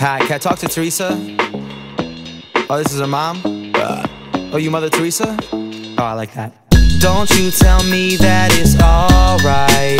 Hi, can I talk to Teresa? Oh, this is her mom? Oh, you Mother Teresa? Oh, I like that. Don't you tell me that it's alright,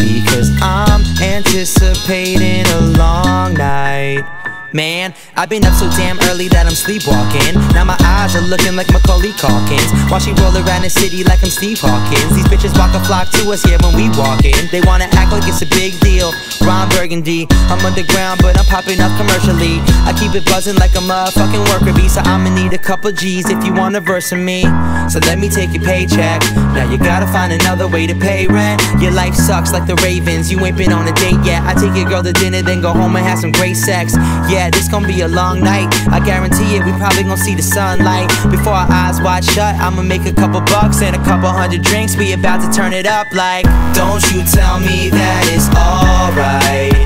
because I'm anticipating a long night. Man, I've been up so damn early that I'm sleepwalking. Now my eyes are looking like Macaulay Culkins, while she roll around the city like I'm Steve Hawkins. These bitches walk a flock to us, yeah, when we walk in. They wanna act like it's a big deal. Ron Burgundy, I'm underground, but I'm popping up commercially. I keep it buzzing like a motherfucking worker bee, so I'ma need a couple G's if you want a verse of me. So let me take your paycheck. Now you gotta find another way to pay rent. Your life sucks like the Ravens, you ain't been on a date yet. I take your girl to dinner, then go home and have some great sex. Yeah, this gon' be a long night, I guarantee it, we probably gon' see the sunlight. Before our eyes wide shut, I'ma make a couple bucks and a couple hundred drinks. We about to turn it up like, don't you tell me that it's alright,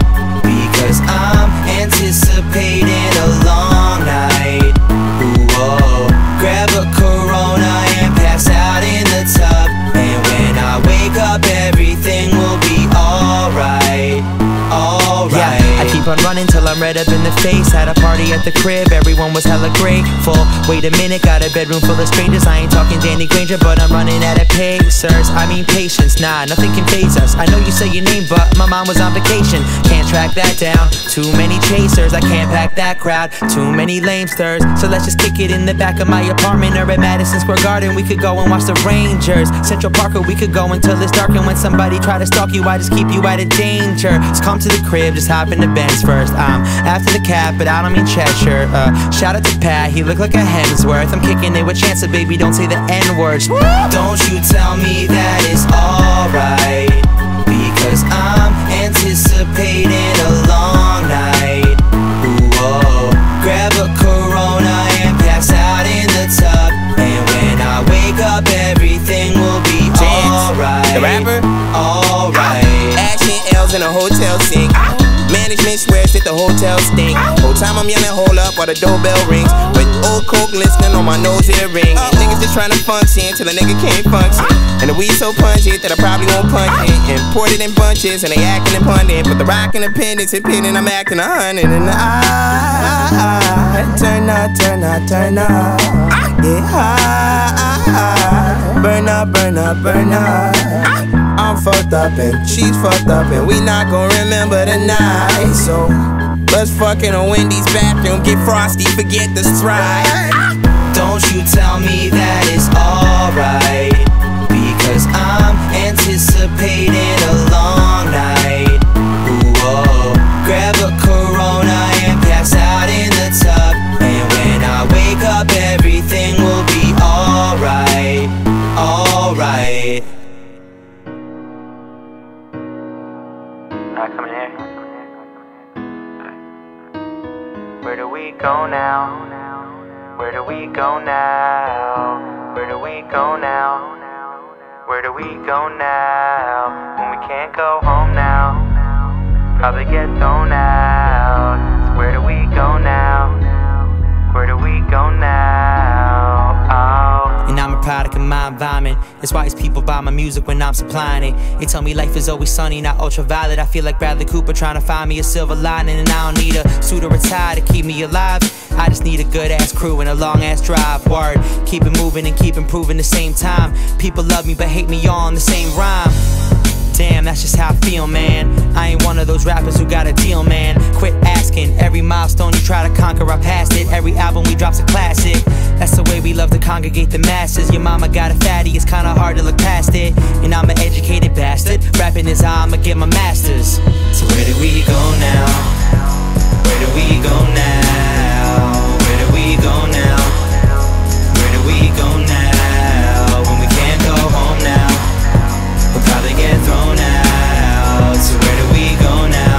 because I'm anticipating a long night. Ooh, oh, grab a Corona and pass out in the tub, and when I wake up everything will be alright. Alright. Yeah, I keep on running till I'm red up in the face. Had a party at the crib, everyone was hella grateful. Wait a minute, got a bedroom full of strangers. I ain't talking Danny Granger, but I'm running out of pacers. I mean patience, nah, nothing can faze us. I know you say your name, but my mom was on vacation. Can't track that down, too many chasers. I can't pack that crowd, too many lamesters. So let's just kick it in the back of my apartment, or at Madison Square Garden. We could go and watch the Rangers. Central Park, or we could go until it's dark. And when somebody try to stalk you, I just keep you out of danger. So come to the crib, just hop in the Benz first. I'm after the cat, but I don't mean Cheshire. Shout out to Pat, he look like a Hemsworth. I'm kicking it with Chance, baby, don't say the N-words. Don't you tell me that it's alright, because I'm anticipating a long night. Ooh, oh, grab a Corona and pass out in the tub, and when I wake up everything will be alright. The rapper? Alright. Action L's in a hotel sink. Management swears that the hotel stink. Whole time I'm yelling hold up while the doorbell rings, with old coke glistening on my nose earring. Niggas just trying to function till a nigga can't function, and the weed so pungent that I probably won't punch it. Imported in bunches and they acting and pundit, but the rock independence and pin and I'm acting 100. And I turn up, turn up, turn up, get high, burn up, burn up, burn up. I'm fucked up and she's fucked up, and we not gon' remember the night. So let's fuck in a Wendy's bathroom, get frosty, forget the stride. Don't you tell me that it's alright, because I'm anticipating a long night. Ooh, oh, grab a Corona and pass out in the tub, and when I wake up everything will be alright. Alright. Come in here. Where do we go now? Where do we go now? Where do we go now? Where do we go now? When we can't go home now, probably get thrown out. So where do we go now? Where do we go now? Oh. And I'm a product of my environment. That's why these people buy my music when I'm supplying it. They tell me life is always sunny, not ultraviolet. I feel like Bradley Cooper trying to find me a silver lining, and I don't need a suit or a tie to keep me alive. I just need a good ass crew and a long ass drive. Word, keep it moving and keep improving the same time. People love me but hate me all in the same rhyme. Damn, that's just how I feel, man. I ain't one of those rappers who got a deal, man. Quit asking, every milestone you try to conquer, I passed it. Every album we drop's a classic. That's the way we love to congregate the masses. Your mama got a fatty, it's kinda hard to look past it. And I'm an educated bastard, rapping is how I'ma get my masters. So where do we go now? Where do we go now? Where do we go now? Where do we go now? When we can't go home now, we'll probably get thrown out. So where do we go now?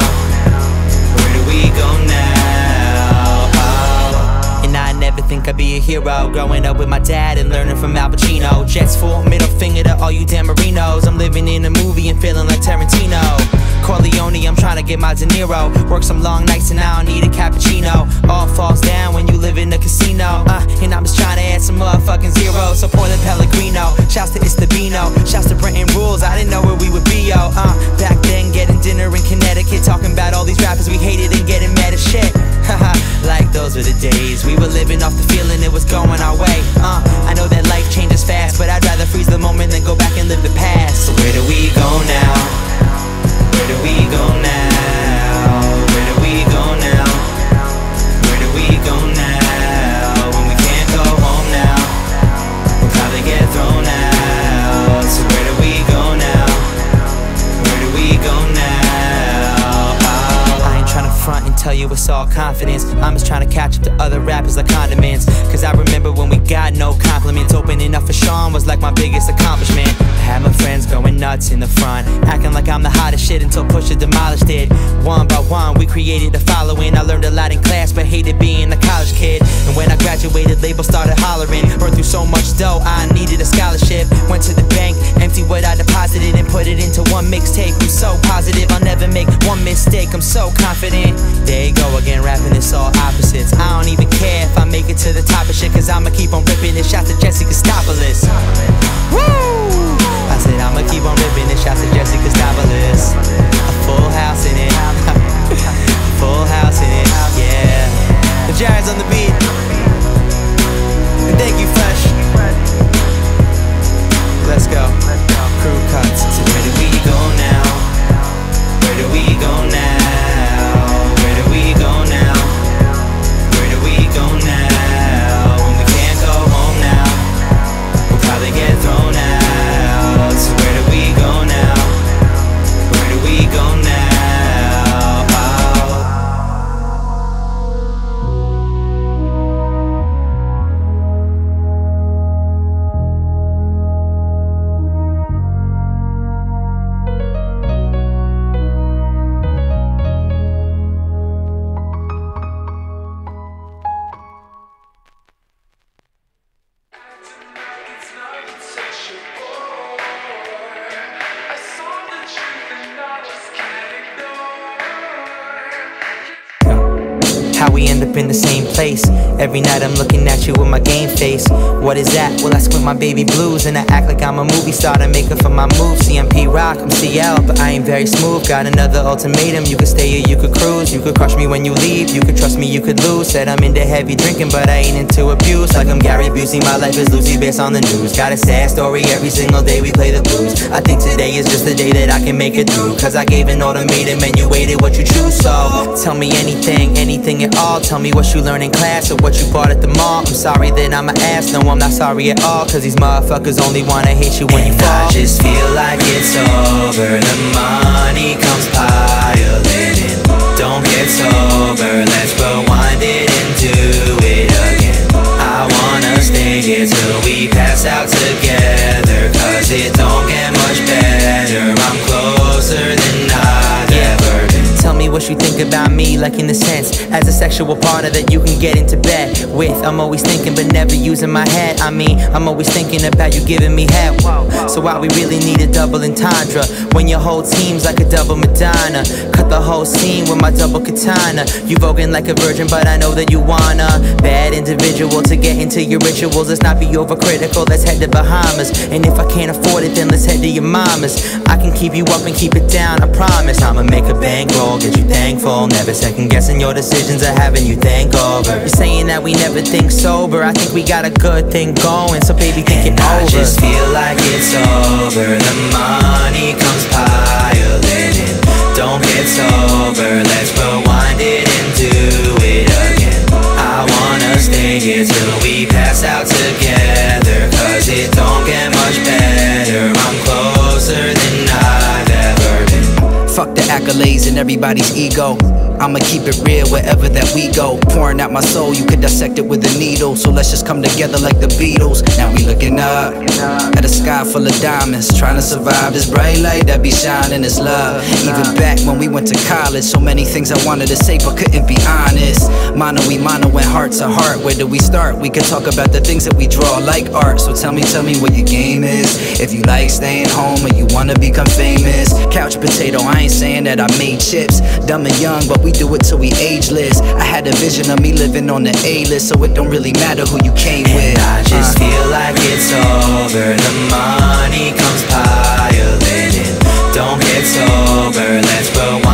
Where do we go now? Oh. And I never think I'd be a hero, growing up with my dad and learning from Al Pacino. Jets full, middle finger to all you Dan Marinos. I'm living in a movie and feeling like Tarantino. Corleone, I'm trying to get my De Niro. Work some long nights and I don't need a cappuccino. All falls down when you live in a casino. And I'm just trying to add some motherfucking zeros. So Portland Pellegrino, shouts to Istabino, shouts to Brenton Rules. I didn't know where we would be, yo. Back then, getting dinner in Connecticut, talking about all these rappers we hated and getting mad as shit. are the days we were living off the feeling it was going our way. I know that life changes fast, but I'd rather freeze the moment than go back and live the past. So where do we go now? Where do we go now? Where do we go now? Where do we go now? When we can't go home now, we'll probably get thrown out. So where do we go now? Where do we go now? I ain't tryna front and tell you it's all confidence. I'm just trying to catch up to other rappers like condiments. Cause I remember when we got no compliments. Opening up for Sean was like my biggest accomplishment. I had my friends going nuts in the front, acting like I'm the hottest shit until Pusha demolished it. One by one we created a following. I learned a lot in class but hated being a college kid. And when I graduated, labels started hollering. Burned through so much dough, I needed a scholarship. Went to the bank, emptied what I deposited and put it into one mixtape. I'm so positive I'll never make one mistake. I'm so confident. There you go again, rapping it's all opposites. I don't even care if I make it to the top of shit, cause I'ma keep on ripping it. Shout to Jesse Costopoulos. Woo! I said I'ma keep on ripping it. Shout to Jesse Costopoulos. A full house in it. Full house in it, yeah. The Jared's on the beat. And thank you, Fresh. Let's go. Crew cuts. So where do we go now? Where do we go now? Where do we go now? Where do we go now? When we can't go home now, we'll probably get thrown out. So where do we go now? Where do we go now? How we end up in the same place. Every night I'm looking at you with my game face. What is that? Well, I split my baby blues and I act like I'm a movie star to make up for my moves. CMP rock, I'm CL, but I ain't very smooth. Got another ultimatum, you could stay or you could cruise. You could crush me when you leave, you could trust me, you could lose. Said I'm into heavy drinking, but I ain't into abuse. Like I'm Gary Busey, my life is Lucy based on the news. Got a sad story every single day we play the blues. I think today is just the day that I can make it through, cause I gave an ultimatum and you waited what you choose. So tell me anything, anything at all. Tell me what you learned in class or what you bought at the mall. I'm sorry that I'm an ass, no I'm not sorry at all, cause these motherfuckers only wanna hate you when you fall. I just feel like it's over, the money comes piling in. Don't get sober, let's rewind it and do it again. I wanna stay here till we pass out together, cause it don't get much better. I'm closer than I've ever been. Tell me what you think about me, like in the sense as a sexual partner that you can get into bed with. I'm always thinking but never using my head. I mean, I'm always thinking about you giving me head. So why we really need a double entendre when your whole team's like a double Madonna? Cut the whole scene with my double katana. You voguing like a virgin but I know that you wanna. Bad individual to get into your rituals. Let's not be overcritical, let's head to Bahamas. And if I can't afford it then let's head to your mama's. I can keep you up and keep it down, I promise. I'ma make a bankroll, get you thankful. Never second guessing your decisions or having you thank over. You're saying that we never think sober. I think we got a good thing going, so baby think it over. I just feel like it's over, the money comes piling in. Don't get sober, let's rewind it and do it again. I wanna stay here till we pass out together, cause it don't get much better. I'm closer than I've ever been. Fuck the accolades and everybody's ego. I'ma keep it real wherever that we go. Pouring out my soul, you could dissect it with a needle. So let's just come together like the Beatles. Now we looking up at a sky full of diamonds, trying to survive this bright light that be shining. It's love. Even back when we went to college, so many things I wanted to say but couldn't be honest. Mono we mono when hearts are heart. Where do we start? We could talk about the things that we draw like art. So tell me what your game is. If you like staying home or you wanna become famous. Couch potato, I ain't saying that I made chips. Dumb and young, but we do it till we ageless. I had a vision of me living on the A-list, so it don't really matter who you came with. I just feel like it's over, the money comes piling in. Don't get sober, let's rewind